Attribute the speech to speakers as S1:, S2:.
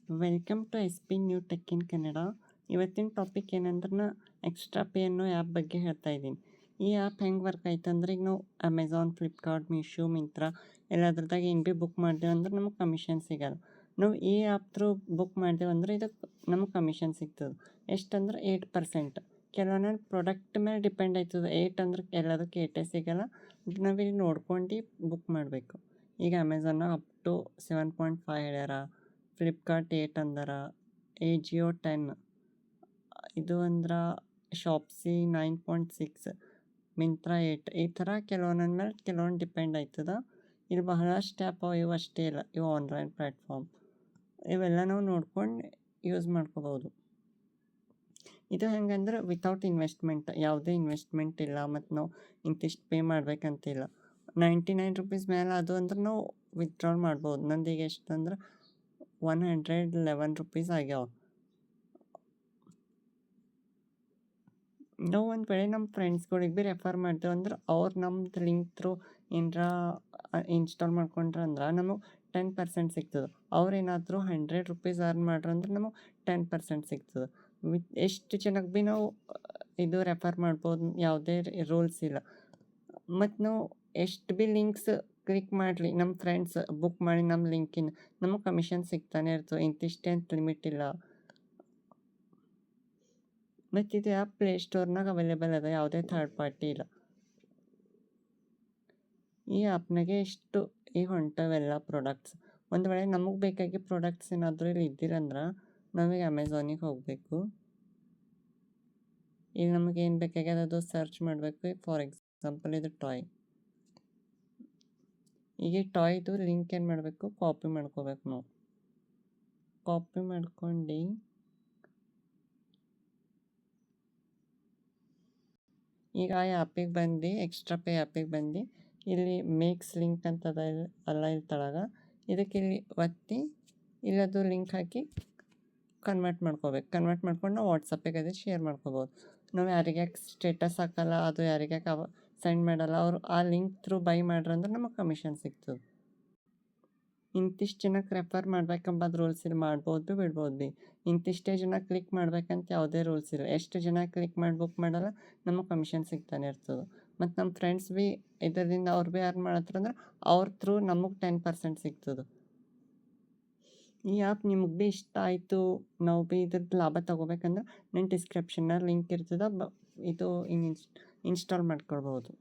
S1: Welcome to S P new tech in Kannada. ಇವತ್ತಿನ topic ಏನಂದ್ರೆ extra pay ಅನ್ನೋ app ಬಗ್ಗೆ ಹೇಳ್ತಾ ಇದ್ದೀನಿ. ಈ ಆ್ಯಪ್ ಹೆಂಗೆ ವರ್ಕ್ ಆಯ್ತು ಅಂದ್ರೆ, ಈಗ ನಾವು ಅಮೆಝಾನ್, ಫ್ಲಿಪ್ಕಾರ್ಟ್, ಮೀಶೋ, ಮಿಂತ್ರ ಎಲ್ಲದ್ರದಾಗ ಏನು ಭೀ ಬುಕ್ ಮಾಡ್ದೇವೆ ಅಂದ್ರೆ ನಮಗೆ ಕಮಿಷನ್ ಸಿಗಲ್ಲ. ನಾವು ಈ ಆ್ಯಪ್ ಥ್ರೂ ಬುಕ್ ಮಾಡ್ದೇವೆ ಅಂದ್ರೆ ಇದಕ್ಕೆ ನಮಗೆ ಕಮಿಷನ್ ಸಿಗ್ತದೆ. ಎಷ್ಟಂದ್ರೆ 8%. ಕೆಲವೊಂದೊಂದು ಪ್ರಾಡಕ್ಟ್ ಮೇಲೆ ಡಿಪೆಂಡ್ ಆಯ್ತದೆ. 8 ಅಂದ್ರೆ ಎಲ್ಲದಕ್ಕೆ 8 ಸಿಗಲ್ಲ. ನಾವಿಲ್ಲಿ ನೋಡ್ಕೊಂಡು ಬುಕ್ ಮಾಡಬೇಕು. ಈಗ ಅಮೆಝಾನ ಅಪ್ ಟು 7.5 ಹೇಳ್ಯಾರ, ಫ್ಲಿಪ್ಕಾರ್ಟ್ 8 ಅಂದಾರ, ಎಜಿಯೋ 10, ಇದು ಅಂದ್ರೆ ಶಾಪ್ಸಿ 9.6, ಮಿಂತ್ರ 8. ಈ ಥರ ಕೆಲವೊಂದೊಂದು ಮೇಲೆ ಕೆಲವೊಂದು ಡಿಪೆಂಡ್ ಆಯ್ತದ. ಇಲ್ಲಿ ಬಹಳಷ್ಟು ಆ್ಯಪ್ ಇವು ಅಷ್ಟೇ ಇಲ್ಲ, ಇವು ಆನ್ಲೈನ್ ಪ್ಲ್ಯಾಟ್ಫಾರ್ಮ್ ಇವೆಲ್ಲ ನಾವು ನೋಡ್ಕೊಂಡು ಯೂಸ್ ಮಾಡ್ಕೋಬೋದು. ಇದು ಹೆಂಗಂದ್ರೆ ವಿತೌಟ್ ಇನ್ವೆಸ್ಟ್ಮೆಂಟ್, ಯಾವುದೇ ಇನ್ವೆಸ್ಟ್ಮೆಂಟ್ ಇಲ್ಲ ಮತ್ತು ನಾವು ಇಂತಿಷ್ಟು ಪೇ ಮಾಡ್ಬೇಕಂತಿಲ್ಲ. 99 ರೂಪೀಸ್ ಮೇಲೆ ಅದು ಅಂದ್ರೆ ನಾವು ವಿತ್ಡ್ರಾಲ್ ಮಾಡ್ಬೋದು. ನಂದು ಈಗ ಎಷ್ಟು ಅಂದ್ರೆ 111 ರೂಪೀಸ್ ಆಗ್ಯಾವ. ನಾವು ಒಂದು ವೇಳೆ ನಮ್ಮ ಫ್ರೆಂಡ್ಸ್ಗಳಿಗೆ ಭೀ ರೆಫರ್ ಮಾಡ್ತೇವೆ ಅಂದ್ರೆ ಅವ್ರು ನಮ್ದು ಲಿಂಕ್ ಥ್ರೂ ಏನರ ಇನ್ಸ್ಟಾಲ್ ಮಾಡ್ಕೊಂಡ್ರೆ ಅಂದ್ರೆ ನಮಗೆ 10% ಸಿಗ್ತದೆ. ಅವ್ರೇನಾದರೂ 100 ರೂಪೀಸ್ ಅರ್ನ್ ಮಾಡ್ರಂದ್ರೆ ನಮಗೆ 10% ಸಿಗ್ತದೆ. ಎಷ್ಟು ಜನಕ್ಕೆ ಭೀ ನಾವು ಇದು ರೆಫರ್ ಮಾಡ್ಬೋದು, ಯಾವುದೇ ರೂಲ್ಸ್ ಇಲ್ಲ. ಮತ್ತು ನಾವು ಎಷ್ಟು ಭೀ ಲಿಂಕ್ಸ್ ಕ್ಲಿಕ್ ಮಾಡಲಿ ನಮ್ಮ ಫ್ರೆಂಡ್ಸ್ ಬುಕ್ ಮಾಡಿ ನಮ್ಮ ಲಿಂಕಿನ ನಮಗೆ ಕಮಿಷನ್ ಸಿಗ್ತಾನೆ ಇರ್ತದೆ. ಇಂತಿಷ್ಟೇ ಅಂತ ಲಿಮಿಟ್ ಇಲ್ಲ. ಮತ್ತು ಇದು ಆ್ಯಪ್ ಪ್ಲೇಸ್ಟೋರ್ನಾಗ ಅವೈಲೇಬಲ್ ಅದ, ಯಾವುದೇ ಥರ್ಡ್ ಪಾರ್ಟಿ ಇಲ್ಲ. ಈ ಆ್ಯಪ್ನಾಗೆ ಇಷ್ಟು ಈಗ ಹೊಂಟವೆಲ್ಲ ಪ್ರಾಡಕ್ಟ್ಸ್. ಒಂದು ವೇಳೆ ನಮಗೆ ಬೇಕಾಗಿ ಪ್ರಾಡಕ್ಟ್ಸ್ ಏನಾದರೂ ಇಲ್ಲಿ ಇದ್ದಿರಂದ್ರೆ ನಾವೀಗ ಅಮೆಝಾನಿಗೆ ಹೋಗಬೇಕು. ಈಗ ನಮಗೆ ಏನು ಬೇಕಾಗ್ಯದ ಅದು ಸರ್ಚ್ ಮಾಡಬೇಕು. ಫಾರ್ ಎಕ್ಸಾಂಪಲ್ ಇದು ಟಾಯ್. ಈಗ ಈ ಟಾಯ್ದು ಲಿಂಕ್ ಏನು ಮಾಡಬೇಕು, ಕಾಪಿ ಮಾಡ್ಕೋಬೇಕು. ನಾವು ಕಾಪಿ ಮಾಡ್ಕೊಂಡು ಈಗ ಆ ಆ್ಯಪಿಗೆ ಬಂದು ಎಕ್ಸ್ಟ್ರಾ ಪೇ ಆ್ಯಪಿಗೆ ಬಂದು ಇಲ್ಲಿ ಮೇಕ್ಸ್ ಲಿಂಕ್ ಅಂತದ ಅಲ್ಲ ಇಲ್ಲಿ ತಳಗ, ಇದಕ್ಕೆ ಇಲ್ಲಿ ಒತ್ತಿ ಇಲ್ಲದು ಲಿಂಕ್ ಹಾಕಿ ಕನ್ವರ್ಟ್ ಮಾಡ್ಕೋಬೇಕು. ಕನ್ವರ್ಟ್ ಮಾಡ್ಕೊಂಡು ನಾವು ವಾಟ್ಸಪ್ಪಿಗೆ ಅದು ಶೇರ್ ಮಾಡ್ಕೋಬೋದು. ನಾವು ಯಾರಿಗೆ ಸ್ಟೇಟಸ್ ಹಾಕಲ್ಲ, ಅದು ಯಾರಿಗೆ ಸೆಂಡ್ ಮಾಡಲ್ಲ, ಅವರು ಆ ಲಿಂಕ್ ಥ್ರೂ ಬೈ ಮಾಡ್ರಂದ್ರೆ ನಮಗೆ ಕಮಿಷನ್ ಸಿಗ್ತದೆ. ಇಂತಿಷ್ಟು ಜನಕ್ಕೆ ರೆಫರ್ ಮಾಡ್ಬೇಕಂಬದು ರೂಲ್ಸ್ ಇಲ್ಲ, ಮಾಡ್ಬೋದು ಬಿಡ್ಬೋದು ಭೀ. ಇಂತಿಷ್ಟೇ ಜನ ಕ್ಲಿಕ್ ಮಾಡ್ಬೇಕಂತ ಯಾವುದೇ ರೂಲ್ಸ್ ಇಲ್ಲ. ಎಷ್ಟು ಜನ ಕ್ಲಿಕ್ ಮಾಡಿ ಬುಕ್ ಮಾಡಲ್ಲ ನಮಗೆ ಕಮಿಷನ್ ಸಿಗ್ತಾನೆ ಇರ್ತದೆ. ಮತ್ತು ನಮ್ಮ ಫ್ರೆಂಡ್ಸ್ ಭೀ ಇದರಿಂದ ಅವ್ರು ಭೀ ಅರ್ನ್ ಮಾಡತ್ತಂದ್ರೆ ಅವ್ರ ಥ್ರೂ ನಮಗೆ 10% ಸಿಗ್ತದೆ. ಈ ಆ್ಯಪ್ ನಿಮಗೆ ಭೀ ಇಷ್ಟ ಆಯಿತು, ನಾವು ಭೀ ಇದ್ರದ್ದು ಲಾಭ ತೊಗೋಬೇಕಂದ್ರೆ ನನ್ನ ಡಿಸ್ಕ್ರಿಪ್ಷನ್ನಲ್ಲಿ ಲಿಂಕ್ ಇರ್ತದೆ, ಇದು ಇನ್ಸ್ಟಾಲ್ ಮಾಡ್ಕೊಳ್ಬೋದು.